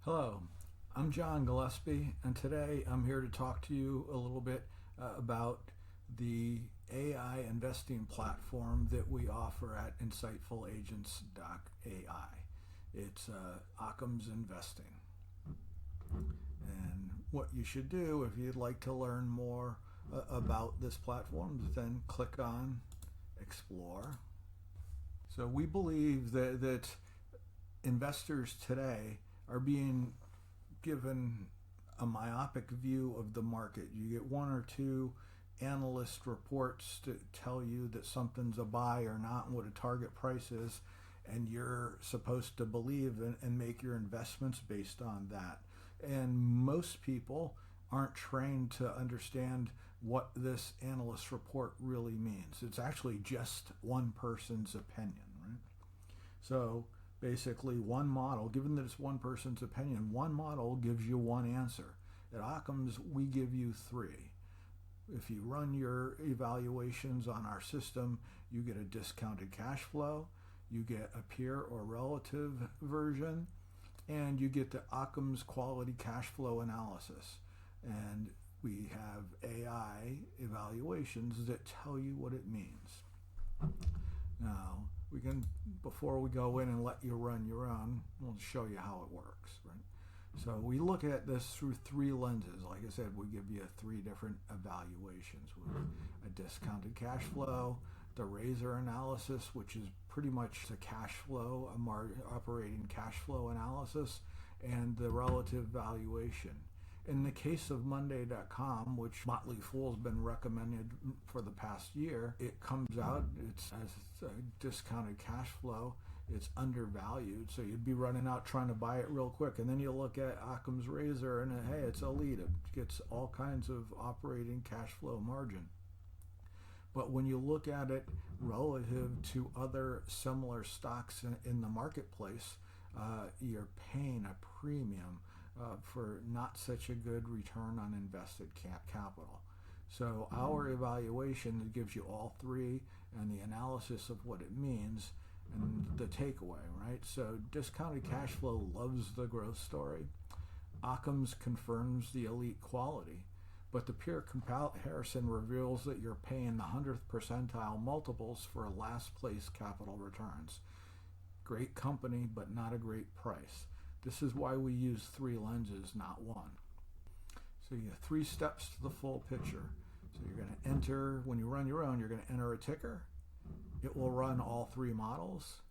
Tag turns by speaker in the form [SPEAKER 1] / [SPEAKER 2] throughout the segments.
[SPEAKER 1] Hello, I'm John Gillespie, and today I'm here to talk to you a little bit about the AI investing platform that we offer at insightfulagents.ai. It's Occam's Investing. And what you should do if you'd like to learn more about this platform, then click on Explore. So we believe that investors today are being given a myopic view of the market. You get one or two analyst reports to tell you that something's a buy or not and what a target price is, and you're supposed to believe and make your investments based on that. And most people aren't trained to understand what this analyst report really means. It's actually just one person's opinion, right? So basically one model, given that it's one person's opinion, one model gives you one answer. At Occam's, we give you three. If you run your evaluations on our system, you get a discounted cash flow, you get a peer or relative version, and you get the Occam's quality cash flow analysis. And we have AI evaluations that tell you what it means. Now, we can, before we go in and let you run your own, we'll show you how it works, right? So we look at this through three lenses. Like I said, we give you three different evaluations with a discounted cash flow, the razor analysis, which is pretty much the cash flow, operating cash flow analysis, and the relative valuation. In the case of Monday.com, which Motley Fool's been recommended for the past year, it comes out, it's as a discounted cash flow, it's undervalued, so you'd be running out trying to buy it real quick. And then you look at Occam's razor and hey, it's elite, it gets all kinds of operating cash flow margin. But when you look at it relative to other similar stocks in the marketplace, you're paying a premium for not such a good return on invested capital. So our evaluation gives you all three and the analysis of what it means and the takeaway, right? So discounted cash flow loves the growth story. Occam's confirms the elite quality, but the peer comparison reveals that you're paying the 100th percentile multiples for last place capital returns. Great company, but not a great price. This is why we use three lenses, not one. So you have three steps to the full picture. So you're going to enter, when you run your own, you're going to enter a ticker. It will run all three models,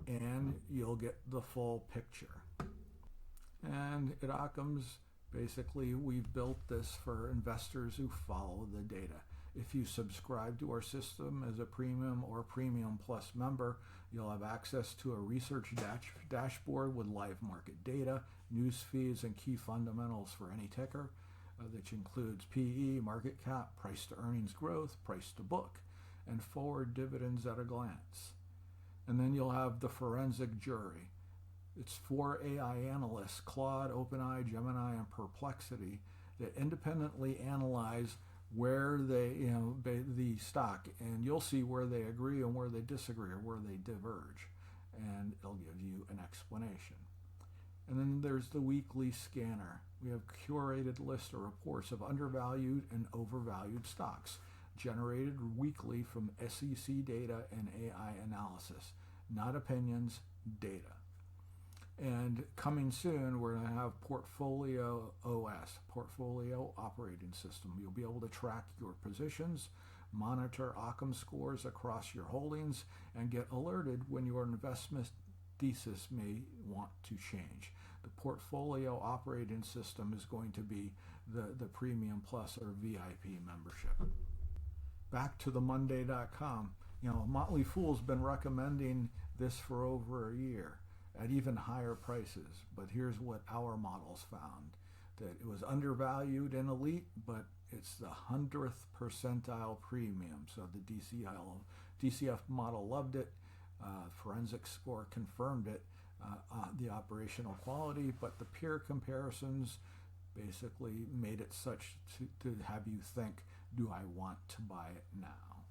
[SPEAKER 1] and you'll get the full picture. And at Occam's, basically, we've built this for investors who follow the data. If you subscribe to our system as a premium or premium plus member, you'll have access to a research dashboard with live market data, news feeds, and key fundamentals for any ticker, which includes PE, market cap, price to earnings growth, price to book, and forward dividends at a glance. And then you'll have the forensic jury. It's 4 AI analysts, Claude, OpenAI, Gemini, and Perplexity, that independently analyze where they, the stock, and you'll see where they agree and where they disagree or where they diverge, and it'll give you an explanation. And then there's the weekly scanner. We have curated list of reports of undervalued and overvalued stocks generated weekly from SEC data and AI analysis, not opinions, data. And coming soon, we're going to have Portfolio OS, Portfolio Operating System. You'll be able to track your positions, monitor Occam scores across your holdings, and get alerted when your investment thesis may want to change. The Portfolio Operating System is going to be the Premium Plus or VIP membership. Back to the Monday.com. Motley Fool's been recommending this for over a year at even higher prices, but here's what our models found: that it was undervalued and elite, but it's the 100th percentile premium. So the DCF model loved it, forensic score confirmed it, the operational quality, but the peer comparisons basically made it such to have you think, do I want to buy it now?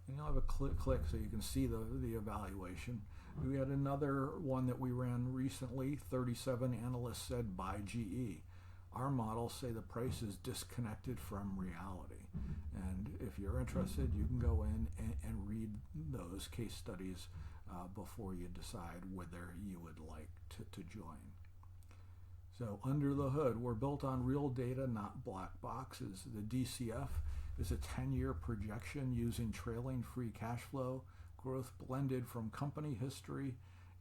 [SPEAKER 1] and you'll have a click so you can see the evaluation. We had another one that we ran recently, 37 analysts said buy GE. Our models say the price is disconnected from reality. And if you're interested, you can go in and read those case studies before you decide whether you would like to join. So under the hood, we're built on real data, not black boxes. The DCF is a 10-year projection using trailing free cash flow growth blended from company history,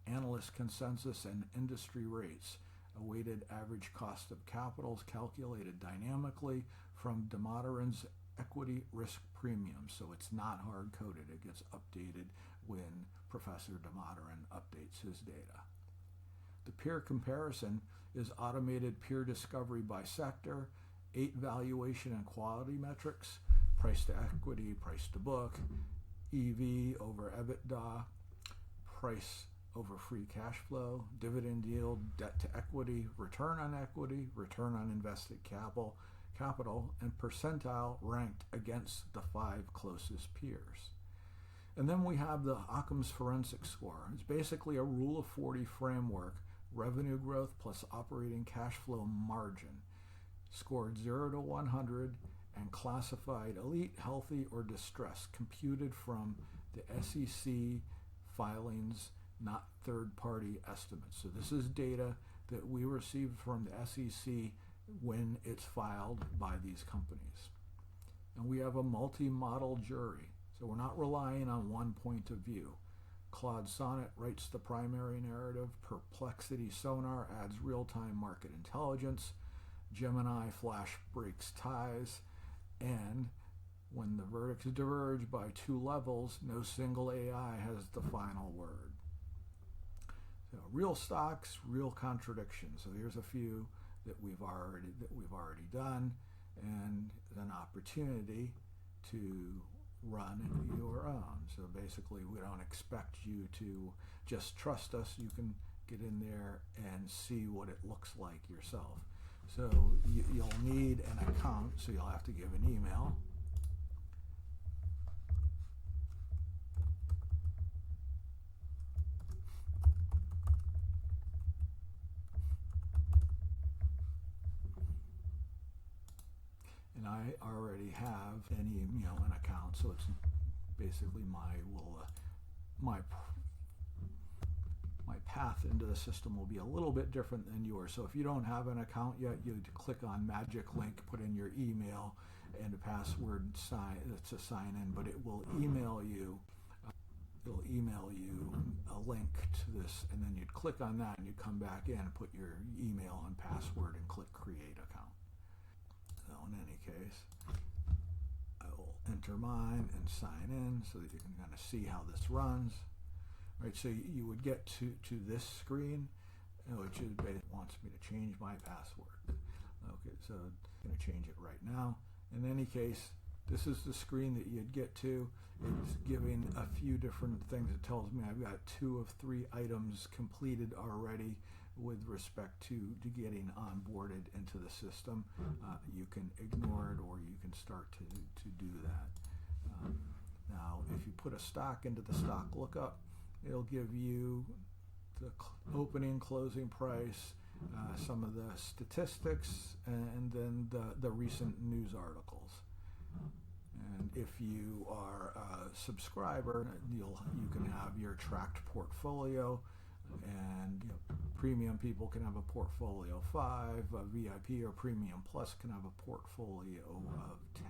[SPEAKER 1] analyst consensus, and industry rates. A weighted average cost of capital is calculated dynamically from DeModerin's equity risk premium. So it's not hard-coded. It gets updated when Professor DeModerin updates his data. The peer comparison is automated peer discovery by sector, 8 valuation and quality metrics, price to equity, price to book, EV over EBITDA, price over free cash flow, dividend yield, debt to equity, return on invested capital, and percentile ranked against the 5 closest peers. And then we have the Occam's forensic score. It's basically a rule of 40 framework, revenue growth plus operating cash flow margin, scored 0 to 100 and classified elite, healthy, or distressed, computed from the SEC filings, not third-party estimates. So this is data that we received from the SEC when it's filed by these companies. And we have a multi-model jury, so we're not relying on one point of view. Claude Sonnet writes the primary narrative, Perplexity Sonar adds real-time market intelligence, Gemini Flash breaks ties, and when the verdicts diverge by 2 levels, no single AI has the final word. So real stocks, real contradictions. So here's a few that we've already done, and an opportunity to run your own. So basically, we don't expect you to just trust us. You can get in there and see what it looks like yourself. So you'll need an account, so you'll have to give an email. And I already have an account, so it's basically my path into the system will be a little bit different than yours. So if you don't have an account yet, you click on magic link, put in your email and a password to sign in, but it will email you. It'll email you a link to this, and then you'd click on that, and you'd come back in and put your email and password and click create account. So in any case, I will enter mine and sign in so that you can kind of see how this runs. Right, so you would get to this screen, which is wants me to change my password. Okay, so I'm going to change it right now. In any case, this is the screen that you'd get to. It's giving a few different things. It tells me I've got 2 of 3 items completed already with respect to getting onboarded into the system. You can ignore it, or you can start to do that. Now, if you put a stock into the stock lookup, it'll give you the opening, closing price, some of the statistics, and then the recent news articles. And if you are a subscriber, you can have your tracked portfolio, and premium people can have a portfolio 5, a VIP or Premium Plus can have a portfolio of 10.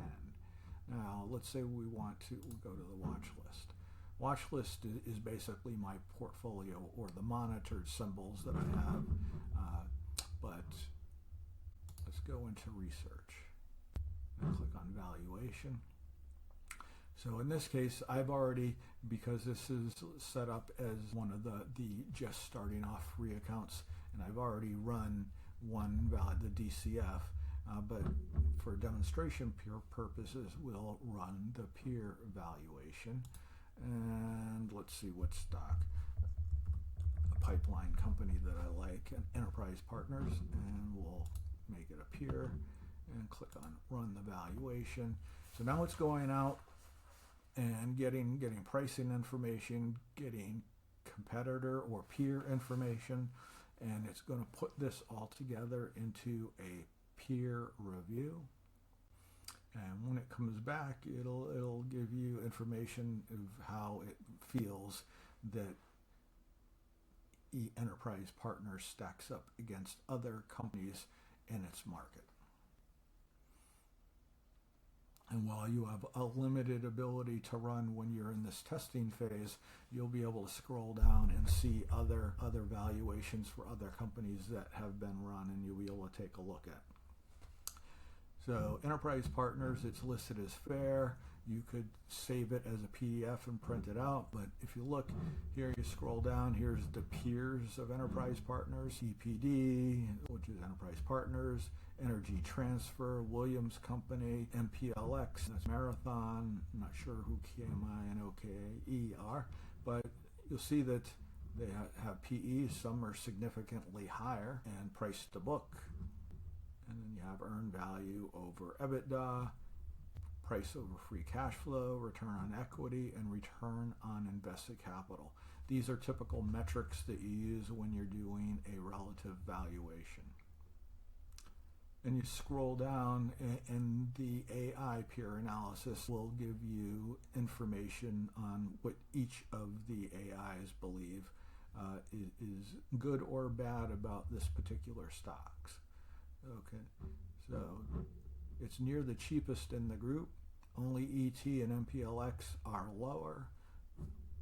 [SPEAKER 1] Now, let's say we want to go to the watch list. Watch list is basically my portfolio, or the monitored symbols that I have, but let's go into research and click on valuation. So in this case, I've already, because this is set up as one of the just starting off free accounts, and I've already run one the DCF, but for demonstration purposes, we'll run the peer valuation. And let's see what stock. A pipeline company that I like, and Enterprise Partners, and we'll make it appear and click on run the valuation. So now it's going out and getting pricing information, getting competitor or peer information, and it's going to put this all together into a peer review. And when it comes back, it'll give you information of how it feels that Enterprise Partners stacks up against other companies in its market. And while you have a limited ability to run when you're in this testing phase, you'll be able to scroll down and see other valuations for other companies that have been run, and you'll be able to take a look at. So Enterprise Partners, it's listed as fair. You could save it as a PDF and print it out, but if you look here, you scroll down, here's the peers of Enterprise Partners, EPD, which is Enterprise Partners, Energy Transfer, Williams Company, MPLX, that's Marathon, I'm not sure who KMI and OKE are, but you'll see that they have PE, some are significantly higher, and price to book. And then you have earned value over EBITDA, price over free cash flow, return on equity, and return on invested capital. These are typical metrics that you use when you're doing a relative valuation. And you scroll down, and the AI peer analysis will give you information on what each of the AIs believe is good or bad about this particular stocks. Okay, so it's near the cheapest in the group. Only ET and MPLX are lower.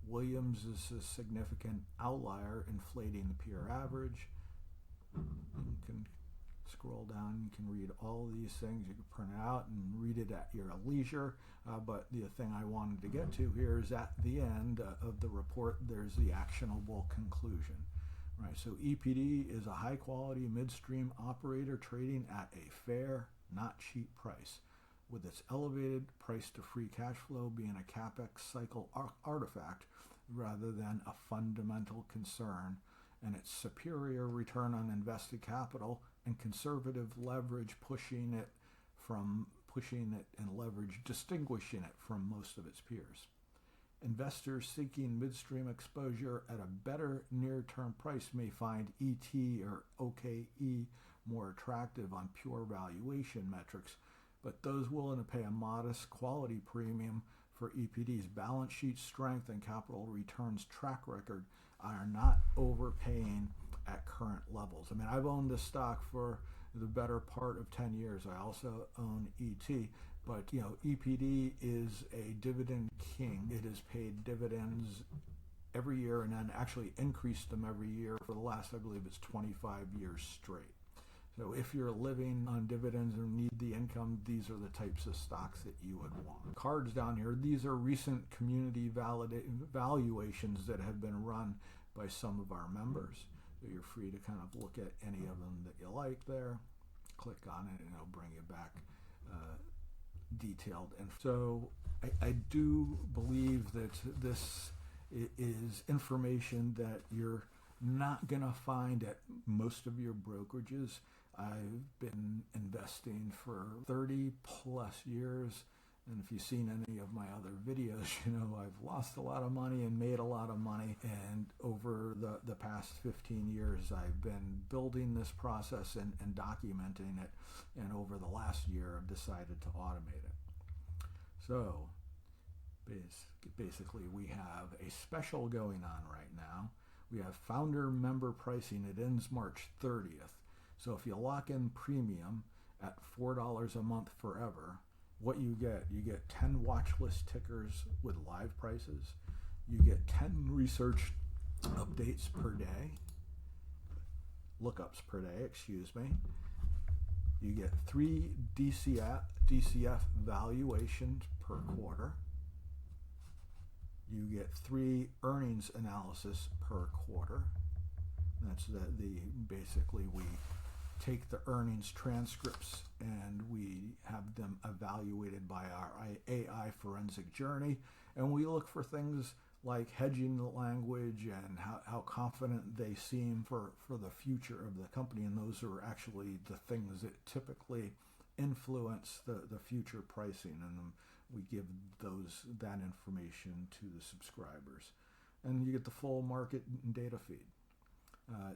[SPEAKER 1] Williams is a significant outlier, inflating the peer average. You can scroll down, you can read all of these things. You can print it out and read it at your leisure. But the thing I wanted to get to here is at the end of the report, there's the actionable conclusion. Right, so EPD is a high-quality midstream operator trading at a fair, not cheap price, with its elevated price to free cash flow being a capex cycle artifact rather than a fundamental concern, and its superior return on invested capital and conservative leverage pushing it and leverage distinguishing it from most of its peers. Investors seeking midstream exposure at a better near-term price may find ET or OKE more attractive on pure valuation metrics, but those willing to pay a modest quality premium for EPD's balance sheet strength and capital returns track record are not overpaying at current levels. I mean, I've owned this stock for the better part of 10 years. I also own ET. But, EPD is a dividend king. It has paid dividends every year and then actually increased them every year for the last, I believe it's 25 years straight. So if you're living on dividends and need the income, these are the types of stocks that you would want. Cards down here, these are recent community valuations that have been run by some of our members. So you're free to kind of look at any of them that you like there. Click on it and it'll bring you back detailed. And so I do believe that this is information that you're not going to find at most of your brokerages. I've been investing for 30 plus years, and if you've seen any of my other videos, I've lost a lot of money and made a lot of money, and over the past 15 years I've been building this process and documenting it, and over the last year I've decided to automate it. So basically we have a special going on right now. We have founder member pricing. It ends March 30th. So if you lock in premium at $4 a month forever, what you get 10 watch list tickers with live prices. You get 10 research updates per day, lookups per day, excuse me. You get 3 DCF valuations per quarter. You get 3 earnings analysis per quarter. That's basically we take the earnings transcripts and we have them evaluated by our AI forensic journey, and we look for things like hedging language and how confident they seem for the future of the company, and those are actually the things that typically influence the future pricing. And we give that information to the subscribers, and you get the full market data feed.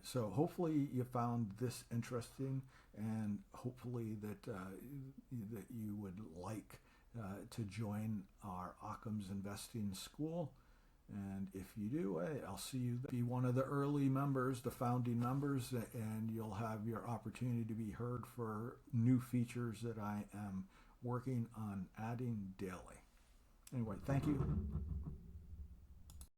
[SPEAKER 1] So hopefully you found this interesting, and hopefully that you would like to join our Occam's Investing School. And if you do, hey, I'll see you. Be one of the early members, the founding members, and you'll have your opportunity to be heard for new features that I am working on adding daily. Anyway, thank you.